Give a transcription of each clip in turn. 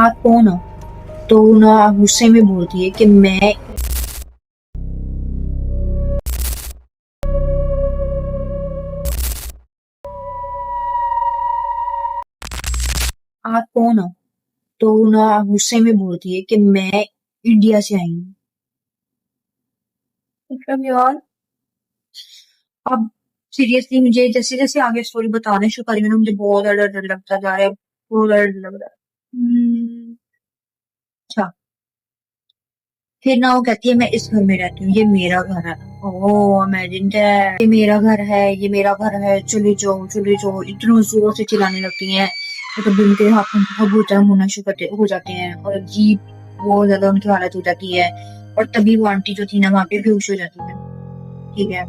आप कौन हो? तो ना गुस्से में बोलती है कि मैं। आप कौन हो? तो ना गुस्से में बोलती है कि मैं इंडिया से आई हूँ। मतलब यार, अब सीरियसली मुझे जैसे जैसे आगे स्टोरी बताने शुरू करी है ना, मुझे बहुत ज्यादा डर लगता जा रहा है, बहुत ज्यादा डर लग रहा है। अच्छा। फिर ना वो कहती है मैं इस घर में रहती हूँ, ये मेरा घर है। ओह इमेजिन, ये मेरा घर है, ये मेरा घर है, चले जाओ चले जाओ, इतना जोर से चिल्लाने लगती हैं। तो कभी उनके हाथ में बहुत बेचैन होना शुरू हो जाते हैं और अजीब बहुत ज्यादा उनकी हालत हो जाती है। और तभी वो आंटी जो थी ना वहां पे बेहोश हो जाती है। ठीक है।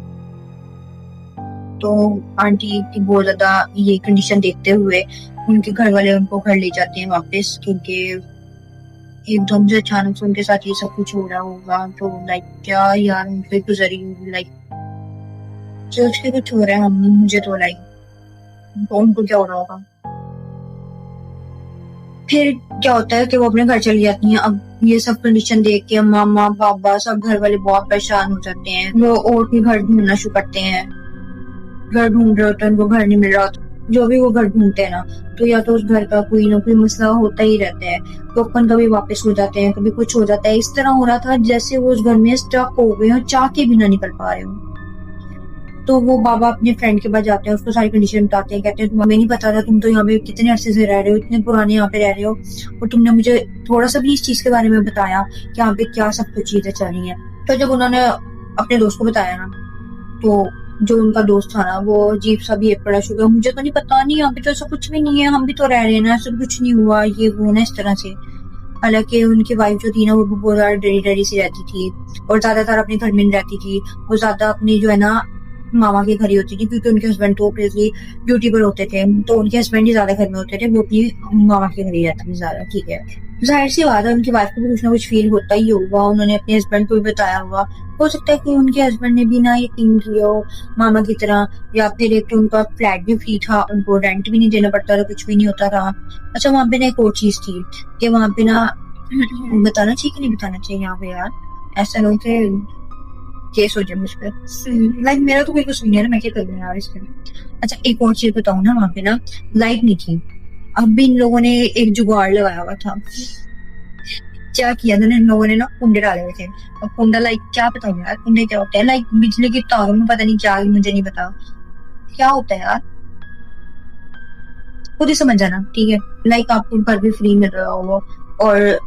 तो आंटी की बहुत ज्यादा ये कंडीशन देखते हुए उनके घर वाले उनको घर ले जाते हैं वापस, क्योंकि एकदम से अचानक से उनके साथ ये सब कुछ हो रहा होगा। तो लाइक क्या यार, उनसे गुजरी होगी, लाइक सोच के कुछ हो रहा है। हम मुझे तो लाइक उनको क्या हो रहा होगा। फिर क्या होता है कि वो अपने घर चली जाती हैं। अब ये सब कंडीशन देख के मामा पापा सब घर वाले बहुत परेशान हो जाते हैं। वो और भी घर ढूंढना शुरू करते हैं। घर ढूंढ रहे होते हैं, उनको घर नहीं मिल रहा होता। जो भी वो घर ढूंढते हैं ना, तो या तो उस घर का कोई ना कोई मसला होता ही रहता है। तो अपन कभी वापस हो जाते हैं, कभी कुछ हो जाता है। इस तरह हो रहा था जैसे वो उस घर में स्टक हो गए और चाह के भी ना निकल पा रहे हो। तो वो बाबा अपने फ्रेंड के पास जाते हैं, उसको सारी कंडीशन बताते हैं। कहते हैं तुम्हें नहीं पता था, तुम तो यहाँ पे कितने अरसे से रह रहे हो, इतने पुराने यहाँ पे रह रहे हो, और तुमने मुझे थोड़ा सा भी इस चीज के बारे में बताया कि यहाँ पे क्या सब कुछ चीजें चल रही है। तो जब उन्होंने अपने दोस्त को बताया ना, तो जो उनका दोस्त था ना वो अजीब सा भी बड़ा शुगर, मुझे तो नहीं पता, नहीं यहाँ पे तो ऐसा कुछ भी नहीं है, हम भी तो रह रहे हैं ना, ऐसा कुछ नहीं हुआ, ये वो ना इस तरह से। हालांकि उनकी वाइफ जो थी ना वो भी बहुत ज्यादा डरी डरी सी रहती थी और ज्यादातर अपने घर में नहीं रहती थी। वो ज्यादा अपनी जो है ना मामा के घर ही होती थी, क्योंकि उनके हस्बैंड तो ऑब्वियसली ड्यूटी पर होते थे, तो उनके हस्बैंड ही ज्यादा घर में होते थे, वो अपनी मामा के घर ही रहती थी ज्यादा। ठीक है। जाहिर सी बात है उनकी वाइफ को भी कुछ ना कुछ फील होता ही होगा, उन्होंने अपने हस्बैंड को भी बताया होगा। हो सकता है कि उनके हस्बैंड ने भी ना यकीन किया हो मामा की तरह, या फिर एक तो उनका फ्लैट भी फ्री था, उनको रेंट भी नहीं देना पड़ता था, कुछ भी नहीं होता था। अच्छा, वहां पे ना एक और चीज थी कि वहां पे ना बताना चाहिए कि नहीं बताना चाहिए यहाँ पे यार, ऐसा लोग थे केस हो जाए मुझ पर। लाइक मेरा तो कोई कुछ नहीं है ना, मैं क्या कर रही यार इसमें। अच्छा, एक और चीज बताऊं ना, वहां पे ना लाइट नहीं थी। अब भी इन लोगों ने एक जुगाड़ लगाया हुआ था। क्या किया था इन लोगों ने ना, कुंडे डाले हुए थे। और कुंडा लाइक क्या बताऊं यार, कुंडे क्या होते हैं, लाइक बिजली की तारों में पता नहीं क्या, मुझे नहीं पता क्या होता है यार, खुद ही समझ जाना। ठीक है। लाइक आपको घर भी फ्री मिल रहा हो और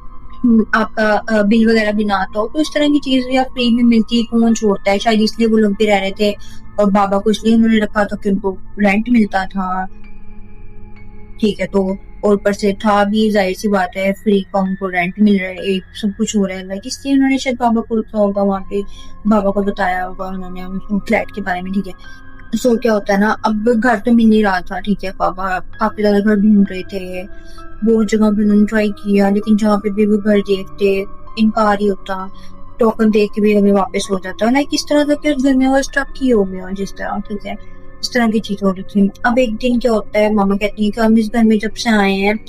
आपका बिल वगैरह भी ना आता हो, तो इस तरह की चीज यार फ्री में मिलती है, कौन छोड़ता है। शायद इसलिए वो लोग भी रह रहे थे, और बाबा को इसलिए उन्होंने रखा था कि उनको रेंट मिलता था। ठीक है। तो और ऊपर से था भी, जाहिर सी बात है, फ्री का उनको रेंट मिल रहा है, एक सब कुछ हो रहा है, लाइक इसलिए उन्होंने शायद बाबा को रखा होगा वहां पे, बाबा को बताया होगा उन्होंने उनको फ्लैट के बारे में। ठीक है। सो क्या होता है ना, अब घर तो मिल नहीं रहा था। ठीक है। पापा काफी ज्यादा घर ढूंढ रहे थे, बहुत जगह पे उन्होंने ट्राई किया, लेकिन जहाँ पे भी वो घर देखते इनकार ही होता। टोकन देख के भी हमें वापस हो जाता, लाइक इस तरह का कि उस घर में वो स्टक ही हो गया जिस तरह। ठीक है। इस तरह की चीज हो रही थी। अब एक दिन क्या होता है, मामा कहती है कि हम इस घर में जब से आए हैं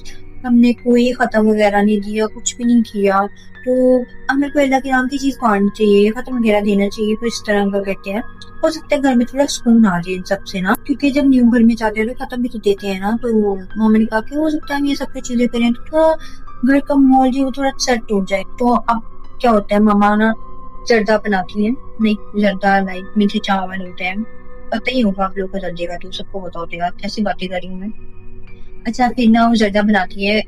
हमने कोई खत्म वगैरह नहीं दिया, कुछ भी नहीं किया, तो हमें कोई अल्लाह के नाम की चीज काटनी चाहिए, खत्म वगैरह देना चाहिए, तो इस तरह का कहते हैं। हो सकता है घर में थोड़ा सुकून आ जाए इन सबसे ना, क्योंकि जब न्यू घर में जाते हैं तो खत्म भी तो देते हैं ना। तो मम्मी ने कहा कि हो सकता है हम ये सब कुछ चीजें करें तो थोड़ा घर का माहौल जो वो थोड़ा सेट हो जाए। तो अब क्या होता है, मामा ना जर्दा बनाती है, नहीं जर्दा लाइक मीठे चावल होते हैं, पता ही होगा आप लोग को जर्दे का, तो सबको पता होगा कैसी बातें कर रही हूँ मैं। अच्छा, फिर ना वो जर्दा बनाती है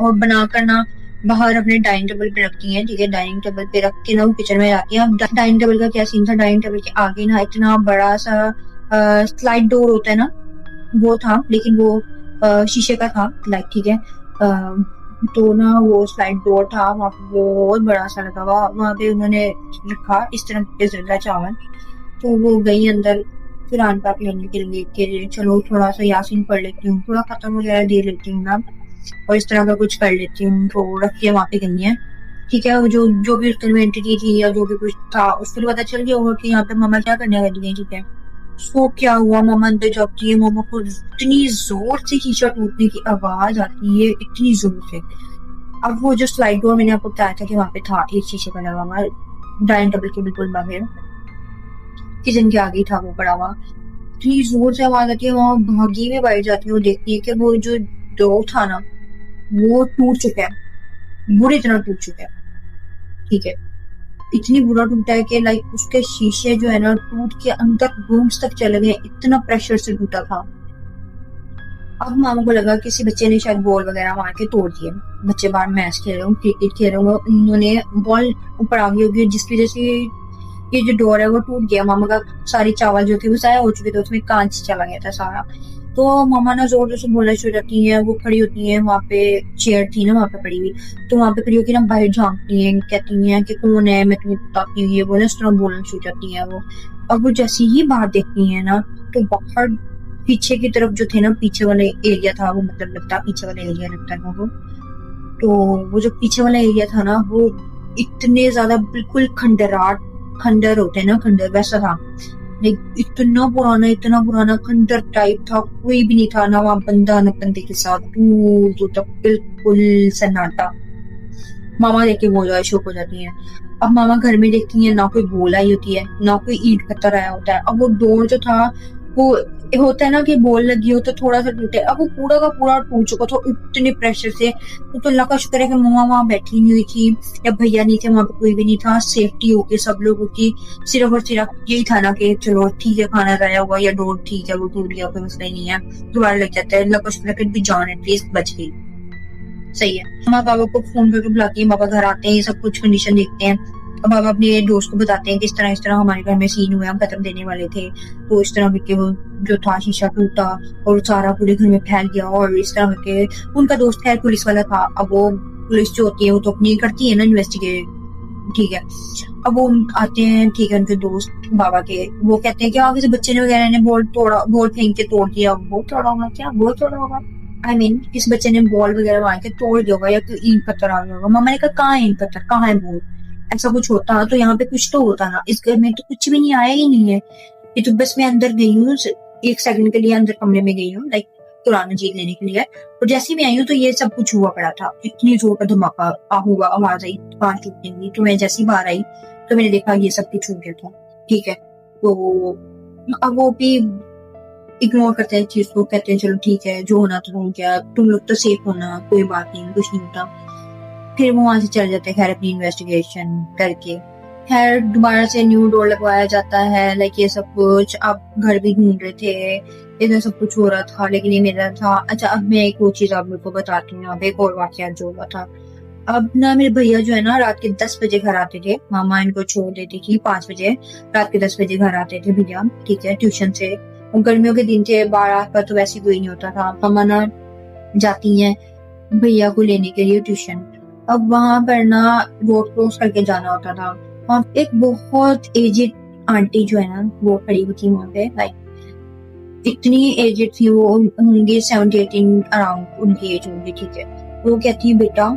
और बनाकर ना बाहर अपने डाइनिंग टेबल पे रखती है। ठीक है। डाइनिंग टेबल पे रख के ना वो किचन में जाती है। अब डाइनिंग टेबल का क्या सीन था, डाइनिंग टेबल के आगे ना इतना बड़ा सा स्लाइड डोर होता है ना, वो था, लेकिन वो शीशे का था लाइक। ठीक है। तो ना वो स्लाइड डोर था, वहाँ पे बहुत बड़ा सा लगा हुआ, वहाँ पे उन्होंने रखा इस तरह के जिंदा चावल। तो वो गई अंदर कुरान पाक लेने के लिए कि चलो थोड़ा सा यासीन पढ़ लेती हूँ, थोड़ा खत्म वगैरह दे लेती हूँ ना, और इस तरह का कुछ कर लेती हूँ। तो रख के वहां पे गई है। ठीक है। वो जो जो भी उसके में एंटिटी थी या जो भी कुछ था, उसको तो पता चल गया होगा कि यहाँ पे मामा क्या करने वाली है। ठीक है। उसको क्या हुआ, मामा अंदर जाती है, मामा को इतनी जोर से शीशा टूटने की आवाज आती है, इतनी जोर से। अब वो जो स्लाइड डोर मैंने आपको बताया था कि वहां पे था एक शीशे का लगा हुआ, डाइनिंग टेबल के बिल्कुल बगैर, किचन के आगे ही था वो पड़ा हुआ। इतनी जोर से आवाज आती है, वहां भागी में बैठ जाती है, वो देखती है कि वो जो डोर था ना वो टूट चुका है, बुरी तरह टूट चुका है। ठीक है, इतनी बुरा टूटा है कि लाइक उसके शीशे जो है ना टूट के अंदर रूम्स तक चले गए, इतना प्रेशर से टूटा था। अब मामा को लगा किसी बच्चे ने शायद बॉल वगैरह मार के तोड़ दिए, बच्चे बाहर मैच खेल रहे हो, क्रिकेट खेल रहे हो, उन्होंने बॉल ऊपर आ गई होगी, जिसकी वजह से ये जो डोर है वो टूट गया। मामा का सारी चावल जो थे वो साया हो चुके थे, उसमें कांच चला गया था सारा। तो मामा ना जोर जोर से बोलना शुरू करती है, वो खड़ी होती है वहां पे, चेयर थी ना वहां पे पड़ी हुई, तो वहां पे खड़ी होकर ना बाहर झांकती है, कहती है कि कौन है, मैं तुम्हें बताती हूँ, ये बोले इस तरह बोलना शुरू करती है वो। अब वो जैसे ही बाहर देखती है ना, तो बाहर पीछे की तरफ जो थे ना, पीछे वाले एरिया था वो, मतलब लगता पीछे वाला एरिया लगता है वो, तो वो जो पीछे वाला एरिया था ना वो इतने ज्यादा बिल्कुल खंडर होते हैं ना, खंडर वैसा था, इतना पुराना खंडर टाइप था, कोई भी नहीं था ना वहां, बंदा न बंदे के साथ, दूर दूर तक बिल्कुल सन्नाटा। मामा देख के वो जो है शौक हो जाती है। अब मामा घर में देखती है, ना कोई बोल आई होती है, ना कोई ईंट पत्थर आया होता है। अब वो डोर जो था वो होता है ना कि बॉल लगी हो तो थोड़ा सा टूटे, अब वो पूरा का पूरा टूट चुका था इतने प्रेशर से। तो अल्लाह का शुक्र है कि मम्मा वहां बैठी नहीं हुई थी या भैया नहीं थे, वहां पे कोई भी नहीं था, सेफ्टी होके सब लोगों की। सिर्फ और सिर्फ यही था ना कि चलो ठीक है, खाना खाया हुआ या डोर ठीक है, वो टूट गया, कोई मसला नहीं है, दोबारा लग जाता है। अल्लाह का शुक्र है कि भी जान एटलीस्ट बच गई। सही है। माँ बाबा को फोन करके बुलाती है, बाबा घर आते हैं, सब कुछ कंडीशन देखते हैं। अब बाबा अपने दोस्त को बताते हैं कि इस तरह हमारे घर में सीन हुए, हम खत्म देने वाले थे, तो इस तरह के वो जो था शीशा टूटा और सारा पूरे घर में फैल गया, और इस तरह के उनका दोस्त है पुलिस वाला था। अब वो पुलिस जो होती है वो तो अपनी करती है ना इन्वेस्टिगेट, ठीक है। अब वो आते हैं, ठीक है, उनके दोस्त बाबा के, वो कहते हैं कि आगे से बच्चे ने वगैरह ने बॉल फेंक के तोड़ दिया। वो तोड़ा होगा क्या, वो तोड़ा होगा, आई मीन किस बच्चे ने बॉल वगैरह मार के तोड़ दिया होगा, या कोई ईंट पत्थर आ गया होगा। मामा ने कहा कहाँ है ईंट पत्थर, कहाँ है बॉल, ऐसा कुछ होता तो यहाँ पे कुछ तो होता ना, इस घर में तो कुछ भी नहीं, आया ही नहीं है। ये तो बस मैं अंदर गई हूँ, 1 सेकंड के लिए अंदर कमरे में गई हूँ, लाइक कुरान मजीद लेने के लिए, और जैसे मैं आई हूँ तो ये सब कुछ हुआ पड़ा था। इतनी जोर का धमाका हुआ, आवाज आई कान टूटने की, तो मैं जैसी बाहर आई तो मैंने देखा ये सब कुछ हो गया था। ठीक है, तो अब वो भी इग्नोर करते हैं चीज को, कहते हैं चलो ठीक है, जो होना तो हो गया, तुम लोग तो सेफ होना, कोई बात नहीं, कुछ नहीं होता। फिर वो वहां से चल जाते हैं, खैर अपनी इन्वेस्टिगेशन करके। खैर दोबारा से न्यू डोर लगवाया जाता है, लाइक ये सब कुछ। अब घर भी ढूंढ रहे थे, इधर सब कुछ हो रहा था, लेकिन ये मेरा था। अच्छा, अब मैं एक और चीज आप मेरे को बताती हूँ, अब एक और वाकया जो हुआ था। अब ना मेरे भैया जो है ना रात के 10 बजे घर आते थे, मामा इनको छोड़ देती थी 5 बजे, रात के 10 बजे घर आते थे भैया, ठीक है, ट्यूशन से। गर्मियों के दिन थे, 12 पर तो वैसे कोई नहीं होता था। मामा ना जाती हैं भैया को लेने के लिए ट्यूशन। अब वहां पर ना रोड क्रॉस करके जाना होता था, वहां एक बहुत एजेड आंटी जो है ना वो खड़ी हुई थी वहां पे, लाइक इतनी एजेड थी वो, होंगी 17-18 अराउंड उनकी एज होंगी, ठीक है। वो कहती है बेटा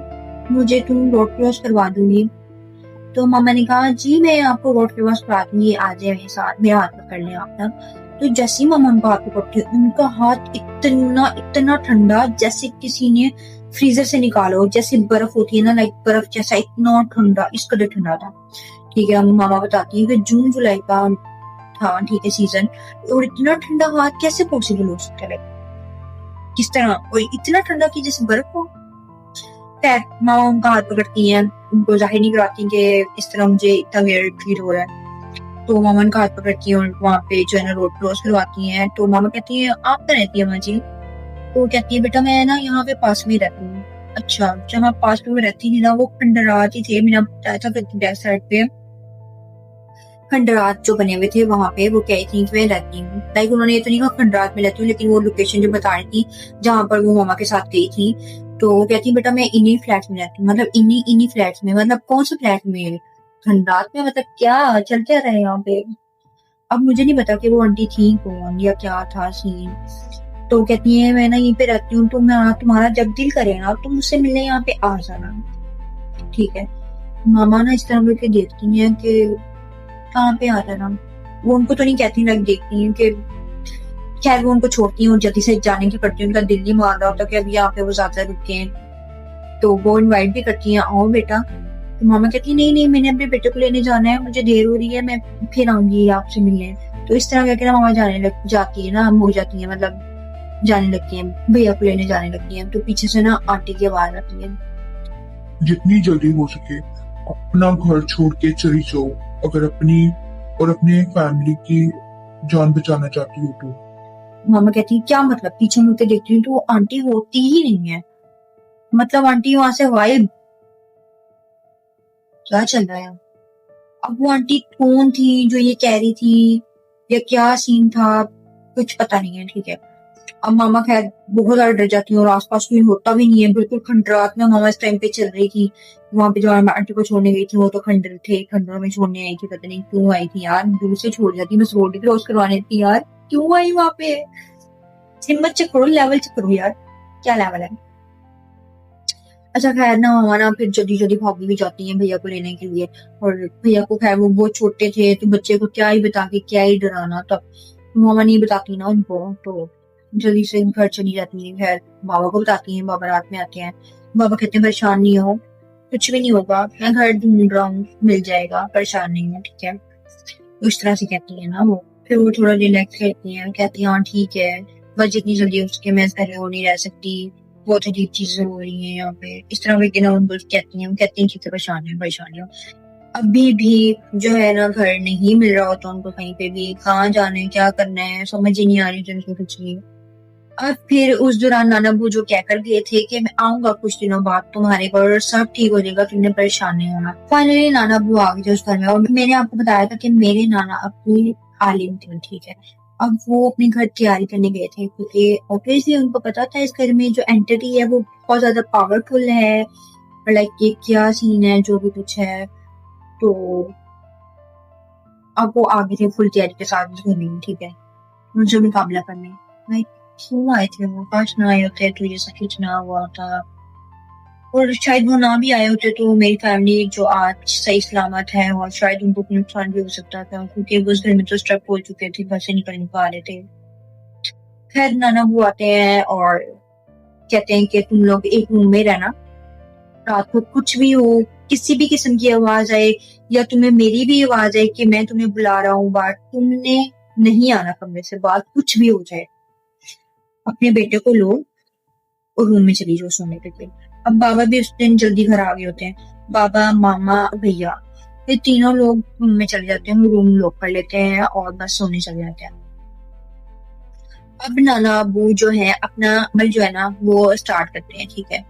मुझे तुम रोड क्रॉस करवा दूंगी। तो मामा ने कहा जी मैं आपको रोड क्रॉस करवा दूंगी, आ जाए मेरे साथ, मेरा हाथ पकड़ लें आप ना। तो जैसे ही मामा उनका हाथ पकड़ते, उनका हाथ इतना ठंडा जैसे किसी ने फ्रीजर से निकालो, जैसे बर्फ होती है ना, लाइक बर्फ जैसा, इतना ठंडा, इस कदर ठंडा था। ठीक है, मामा बताती है कि जून जुलाई का था, ठीक है, सीजन, और इतना ठंडा हाथ कैसे पॉसिबल हो सकता है, किस तरह, और इतना ठंडा कि जैसे बर्फ हो। खैर मामा उनका हाथ पकड़ती हैं, उनको जाहिर नहीं कराती कि इस तरह मुझे इतना वेयर फील हो रहा है। तो मामा उनका हाथ पकड़ती है और वहां पे जो है ना रोड क्रॉस करवाती हैं। तो मामा कहती है आप क्या रहती है माँ जी? तो कहती है बेटा मैं ना यहाँ पे पास में रहती हूँ। अच्छा, जहाँ पास में रहती थी ना वो खंडरात ही थे, मैंने बताया था बैक साइड पे खंडरात जो बने हुए थे वहां पे वो कह थी मैं रहती हूँ, लाइक उन्होंने ये तो नहीं कहा खंडरात में रहती हूँ, लेकिन वो लोकेशन जो बता रही थी जहाँ पर वो मामा के साथ गई थी। तो वो कहती बेटा मैं इन्हीं फ्लैट में रहती हूँ, मतलब इन्हीं फ्लैट्स में, मतलब कौन से फ्लैट में, खंडरात में, मतलब क्या चल क्या रहा है यहाँ पे। अब मुझे नहीं पता कि वो आंटी थी कौन या क्या था सीन। तो कहती है मैं ना यहीं पे रहती हूँ, तो मैं तुम्हारा जब दिल करे ना तुम मुझसे मिलने यहाँ पे आ जाना। ठीक है, मामा ना इस तरह करके देखती है कि कहाँ पे आ जाना, वो उनको तो नहीं कहती, लाइक देखती हैं कि खैर वो उनको छोड़ती हैं और जल्दी से जाने की करती हैं। उनका दिल नहीं मान रहा होता कि अभी यहाँ पे वो ज्यादा रुके हैं, तो वो इनवाइट भी करती हैं, आओ बेटा। तो मामा कहती है नहीं नहीं, मैंने अपने बेटे को लेने जाना है, मुझे देर हो रही है, मैं फिर आऊंगी आपसे मिलने। तो इस तरह करके ना मामा जाने लग जाती है ना, हो जाती है, मतलब जाने लगती हैं, भैया को लेने जाने लगती हैं। तो पीछे से ना आंटी की आवाज आती है, जितनी जल्दी हो सके अपना घर छोड़ के चली जाओ, अगर अपनी और अपने फैमिली की जान बचाना चाहती हो तो। मामा कहती है क्या मतलब? पीछे मुड़ के देखती हूँ तो वो आंटी होती ही नहीं है, मतलब आंटी वहां से गायब। क्या चल रहा है? अब वो आंटी कौन थी जो ये कह रही थी, या क्या सीन था, कुछ पता नहीं है, ठीक है। अब मामा खैर बहुत ज्यादा डर जाती है और आसपास कोई होता भी नहीं है, बिल्कुल खंडरात में मामा इस टाइम पे चल रही थी। वहां पे जो आंटी को छोड़ने गई थी वो तो खंडर थे, खंडरों में छोड़ने आई थी, पता नहीं क्यों आई थी यार, दूर से छोड़ जाती, बस रोड क्रॉस करवाने थी यार, क्यों आई वहां पे? हिम्मत चेक करो, लेवल चेक करो यार, क्या लेवल है। अच्छा खैर ना मामा ना फिर जल्दी जल्दी भागी भी जाती हैं भैया को लेने के लिए। और भैया को खैर वो बहुत छोटे थे तो बच्चे को क्या ही बता के क्या ही डराना, तब मामा नहीं बताती ना उनको, तो जल्दी से घर चली जाती है। खैर बाबा को बताती हैं, बाबा रात में आते हैं। बाबा कहते हैं परेशान नहीं हो, कुछ भी नहीं होगा, मैं घर ढूंढ रहा हूँ, मिल जाएगा, परेशान नहीं है, ठीक है। उस तरह से कहती है ना वो। फिर वो थोड़ा रिलैक्स रहती हैं, कहती हैं हाँ ठीक है, बस जितनी जल्दी हो सके मैं पहले वो नहीं रह सकती, बहुत अजीब चीजें हो रही हैं यहाँ पे, इस तरह के ना उनको कहती हैं चीजें, परेशान है। अभी भी जो है ना घर नहीं मिल रहा होता उनको, कहीं पे भी कहाँ जाना है, क्या करना है, समझ ही नहीं आ रही जिनको कुछ नहीं। अब फिर उस दौरान नाना बू जो कहकर गए थे कि मैं आऊंगा कुछ दिनों बाद तुम्हारे घर और सब ठीक हो जाएगा, तुमने परेशान नहीं होना, फाइनली नाना बू आ गए उस घर में। और मैंने आपको बताया था कि मेरे नाना अपनी आलिम थे, ठीक है। अब वो अपने घर तैयारी करने गए थे क्योंकि ऑब्वियसली उनको पता था इस घर में जो एंटिटी है वो बहुत ज्यादा पावरफुल है, लाइक ये क्या सीन है जो भी कुछ है। तो अब वो आगे थे फुल तैयारी के साथ उस घर में, ठीक है, उनसे मुकाबला करने। भाई क्यों आए थे वो? काश ना आए होते तो ये सब कुछ ना हुआ था, और शायद वो ना भी आए होते तो मेरी फैमिली जो आज सही सलामत है, और शायद उनको कोई नुकसान भी हो सकता था क्योंकि वो उस घर में तो स्ट्रक हो चुके थे, घर से निकल नहीं पा रहे थे। खैर नाना वो आते हैं और कहते हैं कि तुम लोग एक रूम में रहना, रात को कुछ भी हो, किसी भी किस्म की आवाज आए या तुम्हें मेरी भी आवाज आए कि मैं तुम्हें बुला रहा हूँ बाहर, तुमने नहीं आना कमरे से बाहर, कुछ भी हो जाए। अपने बेटे को लो और रूम में चली जाओ सोने के लिए। अब बाबा भी उस दिन जल्दी घर आ गए होते हैं, बाबा मामा भैया, ये तीनों लोग रूम में चले जाते हैं, रूम लॉक कर लेते हैं और बस सोने चले जाते हैं। अब नाना अबू जो है अपना अमल जो है ना वो स्टार्ट करते हैं, ठीक है।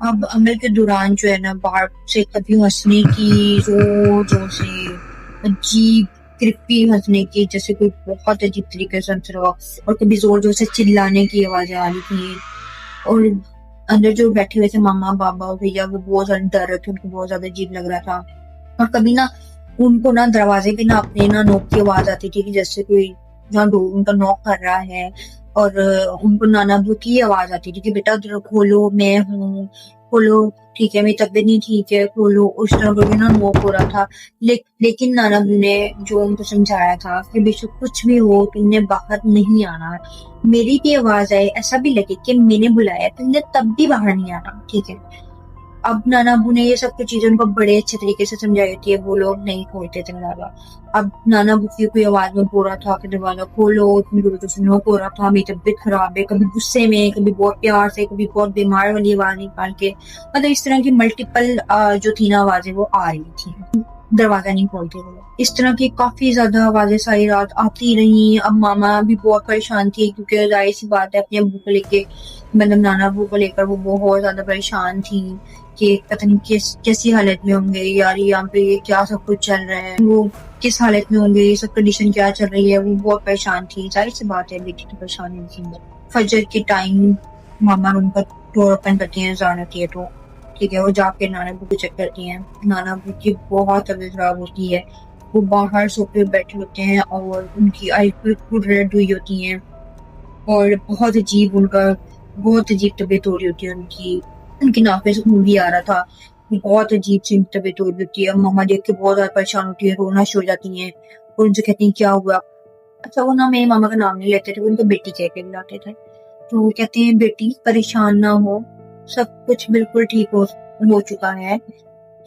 अब अमल के दौरान जो है ना बाहर से कभी हंसने की, जोर जोर से अजीब क्रिपी हंसने की, जैसे कोई बहुत अजीब तरीके से हंस रहा हो, और कभी जोर जोर से चिल्लाने की आवाजें आ रही थी। और अंदर जो बैठे हुए थे मामा बाबा और भैया वो बहुत ज्यादा डर रहे थे, उनको बहुत ज्यादा अजीब लग रहा था। और कभी ना उनको ना दरवाजे पे ना अपने ना नॉक की आवाज आती थी कि जैसे कोई जहाँ डोर उनका नॉक कर रहा है, और उनको नाना अबू की आवाज आती थी कि बेटा जरा खोलो, मैं हूँ, खोलो, ठीक है, मेरी तबीयत नहीं ठीक है, खोलो। उस तरह करके ना नॉक हो रहा था। लेकिन नाना अबू ने जो उनको समझाया था कि बेशक कुछ भी हो तुमने बाहर नहीं आना, मेरी भी आवाज आए, ऐसा भी लगे कि मैंने बुलाया, तुमने तब भी बाहर नहीं आना, ठीक है। अब नाना अबू ने ये सब कुछ चीजें उनको बड़े अच्छे तरीके से समझाई थी, वो लोग नहीं खोलते थे दरवाजा। अब नाना अबू की कोई आवाज में बोल रहा था कि दरवाजा खोलो, इतनी दूर से नोक हो रहा था, मेरी तबीयत खराब है, कभी गुस्से में, कभी बहुत प्यार से, कभी बहुत बीमार वाली आवाज निकाल के, मतलब इस तरह की मल्टीपल जो थी ना आवाजें वो आ रही थी, दरवाजा नहीं खोलते वो। इस तरह की काफी ज्यादा आवाजें सारी रात आती रही। अब मामा भी बहुत परेशान थी क्योंकि जाहिर सी बात है अपने अबू को लेके, मतलब नाना अबू को लेकर वो बहुत ज्यादा परेशान थी कि पता नहीं कैसी हालत में होंगे यार, यहाँ पे ये क्या सब कुछ चल रहा है, वो किस हालत में होंगे, ये सब कंडीशन क्या चल रही है, वो बहुत परेशान थी। जाहिर सी बात है बेटी तो परेशान थी। फजर के टाइम मामा रूम का डोर ओपन करती है, जान होती है तो, ठीक है, वो जाके नाना अबू को चेक करती हैं। नाना अबू की बहुत तबीयत खराब होती है, वो बाहर सोफे बैठे होते हैं और उनकी आई बिल्कुल रेड हुई होती हैं और बहुत अजीब तबीयत हो रही होती है उनकी, उनकी नाक से खून भी आ रहा था, बहुत अजीब सी तबीयत हो रही होती है। मामा देख के बहुत ज्यादा परेशान होती है, रोना शुरू हो जाती है और उनसे कहती हैं क्या हुआ। अच्छा वो ना मेरे मामा का नाम नहीं लेते थे, वो उनको बेटी कह के बुलाते थे। तो वो कहते हैं बेटी परेशान ना हो, सब कुछ बिल्कुल ठीक हो चुका है,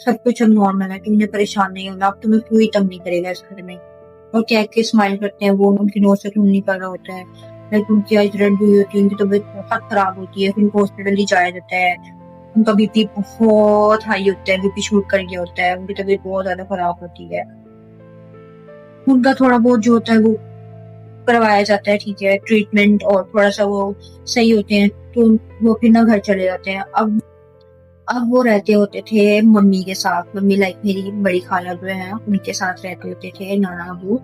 सब कुछ अब नॉर्मल है, तुमने परेशान नहीं होना, अब तुम्हें कोई तंग नहीं करेगा इस घर में। और कह के स्माइल करते हैं वो, उनकी नोज से खून निकल रहा होता है, लाइक उनकी आइज रेड हुई होती है, उनकी तबीयत बहुत खराब होती है, फिर उनको हॉस्पिटल ले जाया जाता है। उनका बीपी बहुत हाई होता है, बीपी शूट कर गया होता है, उनकी तबीयत बहुत ज्यादा खराब होती है। उनका थोड़ा बहुत जो होता है वो करवाया जाता है, ठीक है, ट्रीटमेंट, और थोड़ा सा वो सही होते हैं तो वो फिर ना घर चले जाते हैं। अब वो रहते होते थे मम्मी के साथ, मम्मी लाइक मेरी बड़ी खाला जो है उनके साथ रहते होते थे, नाना अबू।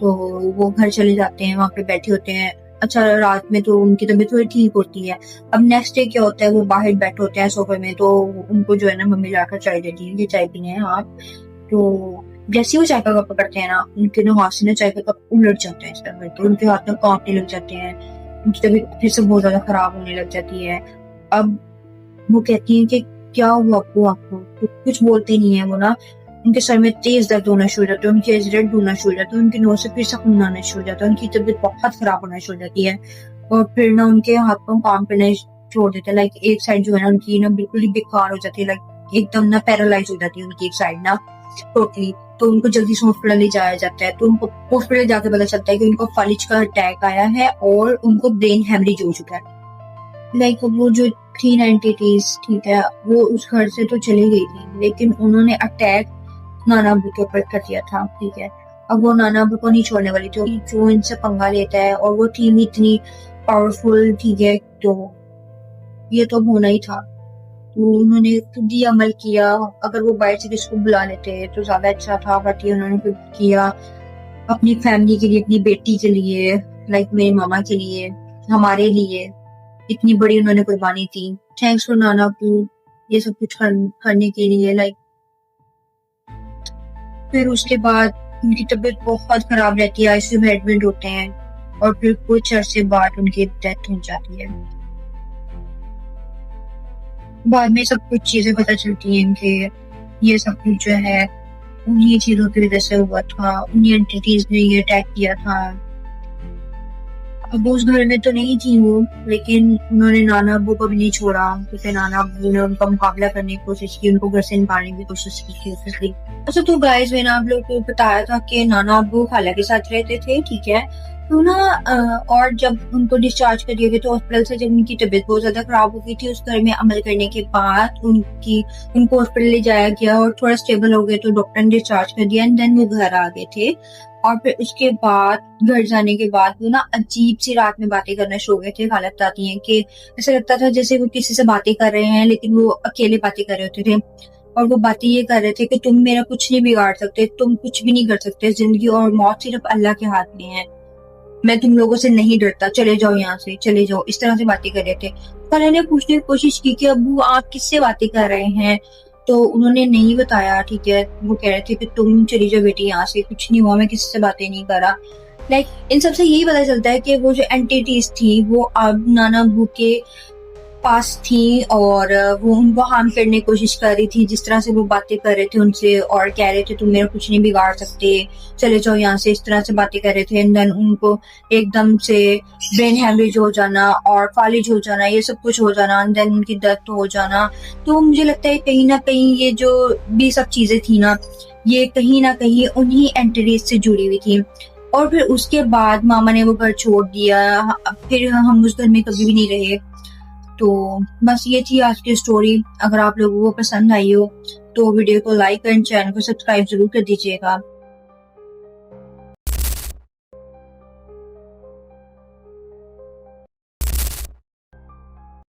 तो वो घर चले जाते हैं, वहां पे बैठे होते हैं। अच्छा रात में तो उनकी तबीयत थोड़ी ठीक होती है। अब नेक्स्ट डे क्या होता है, वो बाहर बैठे होते हैं सोफे में, तो उनको जो है ना मम्मी लाकर चाय देती है कि चाय पीने हैं आप। तो जैसे ही वो चाय का कप पकड़ते हैं ना, उनके ना हाथ से ना चाय का कप उलट जाता है इस तरह, तो उनके हाथ में कांपने लग जाते हैं, उनकी तबीयत फिर से बहुत ज्यादा खराब होने लग जाती है। अब वो कहती है कि क्या हुआ आपको, तो कुछ बोलते नहीं है वो ना। उनके सर में तेज दर्द होना शुरू हो जाता है, उनकी आइज रेड होना शुरू हो जाता है, उनकी नोज से फिर से खून आना शुरू हो जाता है, उनकी तबीयत बहुत खराब होना शुरू हो जाती है। और फिर ना उनके हाथ पांव काम करने छोड़ देते हैं, लाइक एक साइड जो है ना उनकी ना बिल्कुल ही बेकार हो जाती है, लाइक एकदम ना पैरालाइज हो जाती है उनकी एक साइड ना टोटली। तो उनको जल्दी से हॉस्पिटल ले जाया जाता है। तो उनको हॉस्पिटल जाके पता चलता है कि उनको फालिज का अटैक आया है और उनको ब्रेन हेमरेज हो चुका है। लाइक वो जो 3 एंटिटीज, ठीक है, वो उस घर से तो चली गई थी, लेकिन उन्होंने अटैक नाना अबू के ऊपर कर दिया था, ठीक है। अब वो नाना अबू को नहीं छोड़ने वाली थी, जो इनसे पंगा लेता है, और वो टीम इतनी पावरफुल, ठीक है, तो ये तो होना ही था। तो उन्होंने खुद ही अमल किया। अगर वो बाहर से किसको बुला लेते तो ज्यादा अच्छा था, बट ये उन्होंने खुद किया अपनी फैमिली के लिए, अपनी बेटी के लिए, लाइक मेरे मामा के लिए, हमारे लिए इतनी बड़ी उन्होंने कुर्बानी दी। थैंक्स फॉर नाना अबू ये सब कुछ करने के लिए। लाइक फिर उसके बाद उनकी तबीयत बहुत खराब रहती है, आईसीयू में एडमिट होते हैं, और फिर कुछ अरसे बाद उनकी डेथ हो जाती है। बाद में सब कुछ चीजें पता चलती हैं कि ये सब कुछ जो है उन्हीं चीजों की वजह से हुआ था, उन्हीं एंटिटीज ने ये अटैक किया था। अब उस घर में तो नहीं थी वो, लेकिन उन्होंने नाना अब्बू को भी नहीं छोड़ा, क्योंकि नाना अब्बू ने उनका मुकाबला करने की कोशिश की, उनको घर से निकालने की कोशिश की। अच्छा तो गाइस मैंने आप लोग को बताया था कि नाना अब्बू खाला के साथ रहते थे, ठीक है। तो ना और जब उनको डिस्चार्ज कर दिया गया तो हॉस्पिटल से, जब उनकी तबीयत बहुत ज्यादा खराब हो गई थी, उस घर में अमल करने के बाद उनको हॉस्पिटल ले जाया गया और थोड़ा स्टेबल हो गए तो डॉक्टर ने डिस्चार्ज कर दिया, एंड देन वो घर आ गए थे। और फिर उसके बाद घर जाने के बाद वो ना अजीब सी रात में बातें करना शुरू हो गए थे। खाला बताती हैं कि ऐसा लगता था जैसे वो किसी से बातें कर रहे हैं, लेकिन वो अकेले बातें कर रहे होते थे, और वो बातें ये कर रहे थे कि तुम मेरा कुछ नहीं बिगाड़ सकते, तुम कुछ भी नहीं कर सकते, जिंदगी और मौत सिर्फ अल्लाह के हाथ में है, मैं तुम लोगों से नहीं डरता, चले जाओ यहाँ से, चले जाओ, इस तरह से बातें कर रहे थे। खाला ने पूछने की कोशिश की कि अब्बू आप किससे बातें कर रहे हैं, तो उन्होंने नहीं बताया, ठीक है। वो कह रहे थे कि तुम चली जाओ बेटी यहाँ से, कुछ नहीं हुआ, मैं किसी से बातें नहीं करा। लाइक इन सबसे यही पता चलता है कि वो जो एंटिटीज थी वो अब नाना अब्बू के पास थी, और वो उनको हार्म करने की कोशिश कर रही थी, जिस तरह से वो बातें कर रहे थे उनसे और कह रहे थे तुम मेरा कुछ नहीं बिगाड़ सकते, चले जाओ यहाँ से, इस तरह से बातें कर रहे थे। एंड देन उनको एकदम से ब्रेन हैमरेज हो जाना और फालिज हो जाना, ये सब कुछ हो जाना, एंड देन उनकी डेथ हो जाना। तो मुझे लगता है कहीं ना कहीं ये जो भी सब चीजें थी ना, ये कहीं ना कहीं उन्हीं एंटिटीज से जुड़ी हुई थी। और फिर उसके बाद मामा ने वो घर छोड़ दिया, फिर हम उस घर में कभी भी नहीं रहे। तो बस ये थी आज की स्टोरी। अगर आप लोगों को पसंद आई हो तो वीडियो को लाइक एंड चैनल को सब्सक्राइब जरूर कर दीजिएगा।